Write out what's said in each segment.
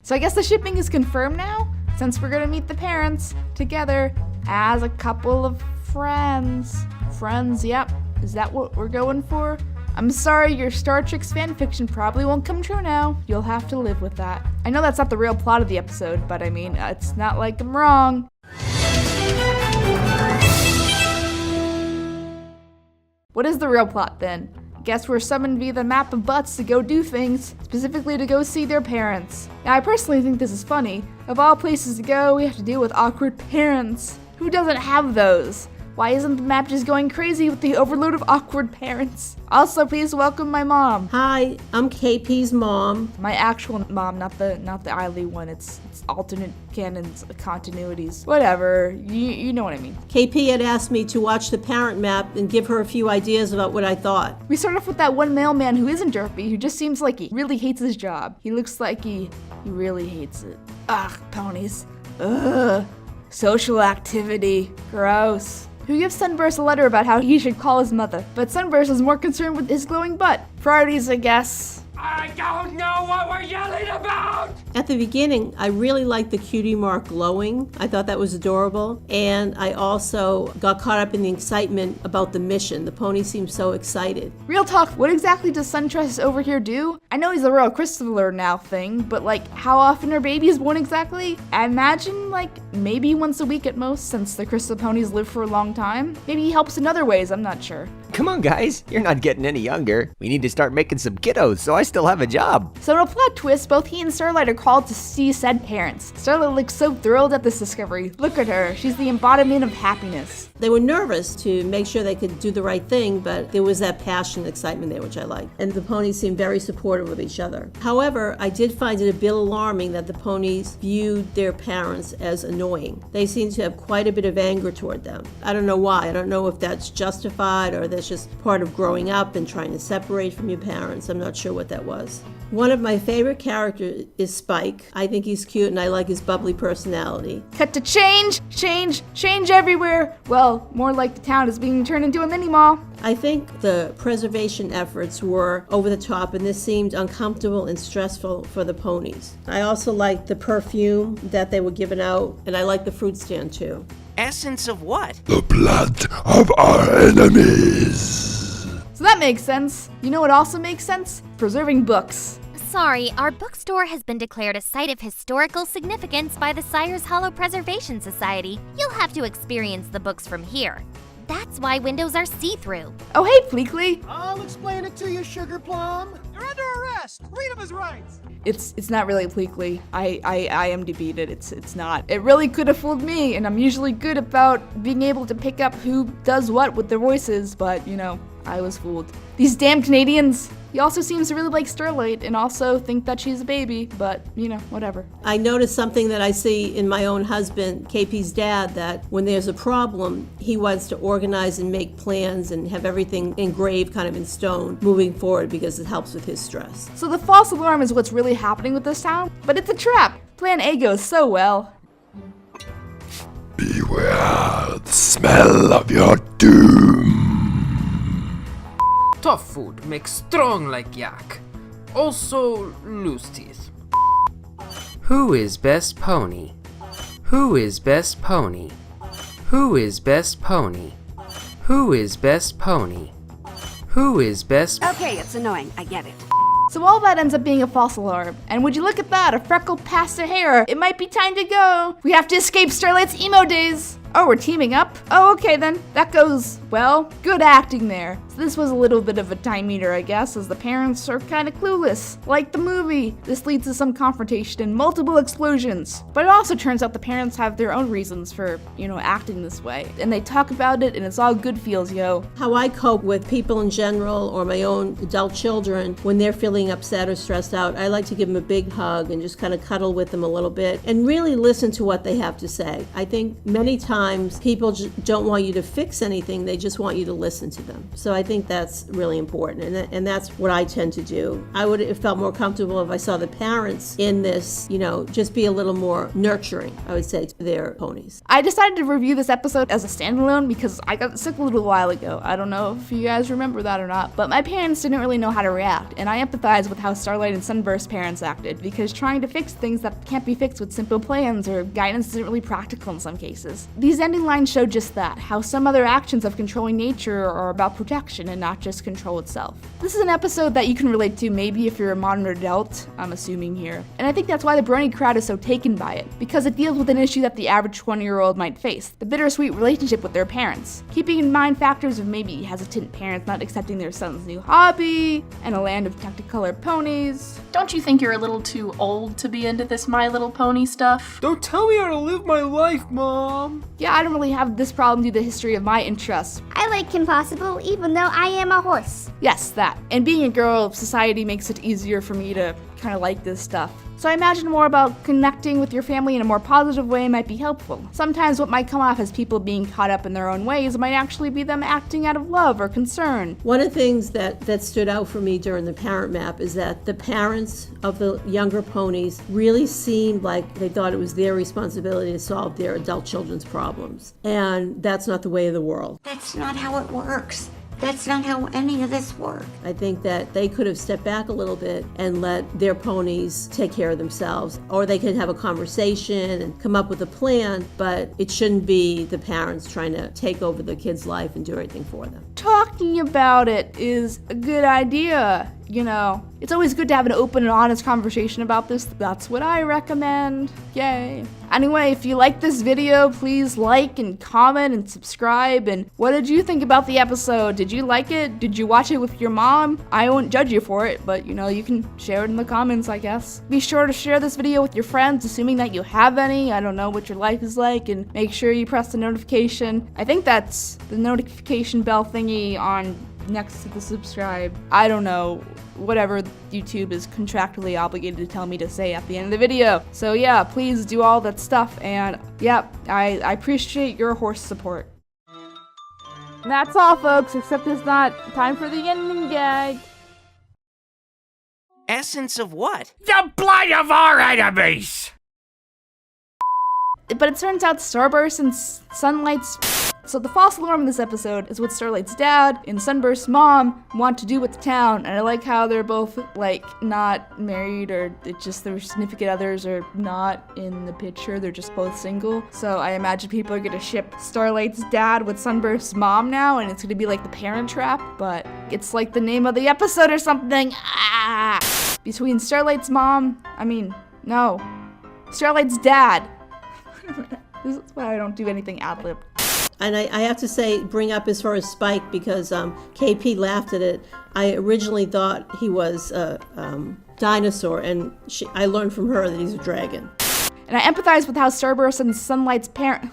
So I guess the shipping is confirmed now, since we're gonna meet the parents together as a couple of friends. Friends, yep. Is that what we're going for? I'm sorry, your Star Trek fanfiction probably won't come true now. You'll have to live with that. I know that's not the real plot of the episode, but I mean, it's not like I'm wrong. What is the real plot then? Guess we're summoned via the map of butts to go do things, specifically to go see their parents. Now I personally think this is funny. Of all places to go, we have to deal with awkward parents. Who doesn't have those? Why isn't the map just going crazy with the overload of awkward parents? Also, please welcome my mom. Hi, I'm KP's mom. My actual mom, not the Eiley one. It's alternate canons, continuities, whatever. You know what I mean. KP had asked me to watch the parent map and give her a few ideas about what I thought. We start off with that one mailman who isn't derpy, who just seems like he really hates his job. He looks like he really hates it. Ugh, ponies. Ugh. Social activity. Gross. Who gives Sunburst a letter about how he should call his mother, but Sunburst is more concerned with his glowing butt. Priorities, I guess. I don't know what we're yelling about! At the beginning, I really liked the cutie mark glowing. I thought that was adorable. And I also got caught up in the excitement about the mission. The pony seemed so excited. Real talk, what exactly does Suntress over here do? I know he's a royal crystal now thing, but like, how often are babies born exactly? I imagine like maybe once a week at most, since the crystal ponies live for a long time. Maybe he helps in other ways, I'm not sure. Come on, guys. You're not getting any younger. We need to start making some kiddos so I still have a job. So in a plot twist, both he and Starlight are called to see said parents. Starlight looks so thrilled at this discovery. Look at her. She's the embodiment of happiness. They were nervous to make sure they could do the right thing, but there was that passion and excitement there, which I liked. And the ponies seemed very supportive of each other. However, I did find it a bit alarming that the ponies viewed their parents as annoying. They seemed to have quite a bit of anger toward them. I don't know why. I don't know if that's justified or that's just part of growing up and trying to separate from your parents. I'm not sure what that was. One of my favorite characters is Spike. I think he's cute and I like his bubbly personality. Cut to change everywhere. Well, more like the town is being turned into a mini mall. I think the preservation efforts were over the top and this seemed uncomfortable and stressful for the ponies. I also liked the perfume that they were giving out and I liked the fruit stand too. Essence of what? The blood of our enemies. So that makes sense. You know what also makes sense? Preserving books. Sorry, our bookstore has been declared a site of historical significance by the Sire's Hollow Preservation Society. You'll have to experience the books from here. That's why windows are see-through. Oh hey, Pleakley. I'll explain it to you, Sugar Plum. You're under arrest. Freedom is rights. It's not really Pleakley. I IMDb'd it. It's not. It really could have fooled me, and I'm usually good about being able to pick up who does what with their voices, but you know, I was fooled. These damn Canadians! He also seems to really like Starlight and also think that she's a baby, but you know, whatever. I noticed something that I see in my own husband, KP's dad, that when there's a problem, he wants to organize and make plans and have everything engraved kind of in stone moving forward because it helps with his stress. So the false alarm is what's really happening with this town, but it's a trap. Plan A goes so well. Beware the smell of your doom. Tough food makes strong like yak. Also, loose teeth. Who is best pony? Who is best pony? Who is best pony? Who is best pony? Who is best? Okay, it's annoying. I get it. So all that ends up being a false alarm. And would you look at that, a freckled pasta hair. It might be time to go. We have to escape Starlight's emo days. Oh, we're teaming up? Oh, okay then. That goes, well, good acting there. So this was a little bit of a time eater, I guess, as the parents are kind of clueless. Like the movie. This leads to some confrontation and multiple explosions. But it also turns out the parents have their own reasons for, you know, acting this way. And they talk about it and it's all good feels, yo. How I cope with people in general or my own adult children when they're feeling upset or stressed out, I like to give them a big hug and just kind of cuddle with them a little bit and really listen to what they have to say. I think many times people don't want you to fix anything, they just want you to listen to them. So I think that's really important, and that's what I tend to do. I would have felt more comfortable if I saw the parents in this, just be a little more nurturing, I would say, to their ponies. I decided to review this episode as a standalone because I got sick a little while ago. I don't know if you guys remember that or not, but my parents didn't really know how to react, and I empathize with how Starlight and Sunburst parents acted, because trying to fix things that can't be fixed with simple plans or guidance isn't really practical in some cases. These ending lines show just that, how some other actions of controlling nature are about protection and not just control itself. This is an episode that you can relate to maybe if you're a modern adult, I'm assuming here, and I think that's why the Brony crowd is so taken by it, because it deals with an issue that the average 20-year-old might face, the bittersweet relationship with their parents, keeping in mind factors of maybe hesitant parents not accepting their son's new hobby, and a land of technicolored ponies. Don't you think you're a little too old to be into this My Little Pony stuff? Don't tell me how to live my life, Mom! Yeah, I don't really have this problem due to the history of my interests. I like Kim Possible, even though I am a horse. Yes, that. And being a girl, society makes it easier for me to kind of like this stuff. So I imagine more about connecting with your family in a more positive way might be helpful. Sometimes what might come off as people being caught up in their own ways might actually be them acting out of love or concern. One of the things that stood out for me during the parent map is that the parents of the younger ponies really seemed like they thought it was their responsibility to solve their adult children's problems. And that's not the way of the world. That's not how it works. That's not how any of this works. I think that they could have stepped back a little bit and let their ponies take care of themselves, or they could have a conversation and come up with a plan, but it shouldn't be the parents trying to take over the kid's life and do everything for them. Talking about it is a good idea. It's always good to have an open and honest conversation about this. That's what I recommend. Yay. Anyway, if you like this video, please like and comment and subscribe. And what did you think about the episode? Did you like it? Did you watch it with your mom? I won't judge you for it, but you can share it in the comments, I guess. Be sure to share this video with your friends, assuming that you have any. I don't know what your life is like, and make sure you press the notification. I think that's the notification bell thingy on next to the subscribe. I don't know, whatever YouTube is contractually obligated to tell me to say at the end of the video. So yeah, please do all that stuff, and yeah, I appreciate your horse support. And that's all, folks, except it's not time for the ending gag. Essence of what? The blood of our enemies! But it turns out Starburst and Sunlight's. So the false alarm in this episode is what Starlight's dad and Sunburst's mom want to do with the town, and I like how they're both not married, or it's just their significant others are not in the picture, they're just both single. So I imagine people are gonna ship Starlight's dad with Sunburst's mom now, and it's gonna be like the Parent Trap, but it's like the name of the episode or something. Between Starlight's Starlight's dad. This is why I don't do anything ad-lib. And I have to bring up as far as Spike, because KP laughed at it. I originally thought he was a dinosaur, and I learned from her that he's a dragon. And I empathize with how Starburst and Sunlight's parent.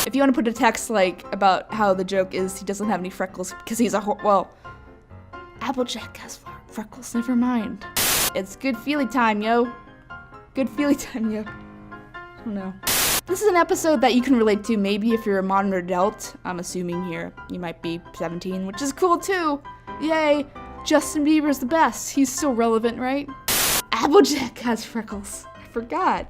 If you want to put a text about how the joke is he doesn't have any freckles because he's Applejack has freckles, never mind. It's good feeling time, yo. Good feeling time, yo. I don't know. This is an episode that you can relate to maybe if you're a modern adult. I'm assuming here you might be 17, which is cool too. Yay, Justin Bieber's the best. He's still relevant, right? Applejack has freckles. I forgot.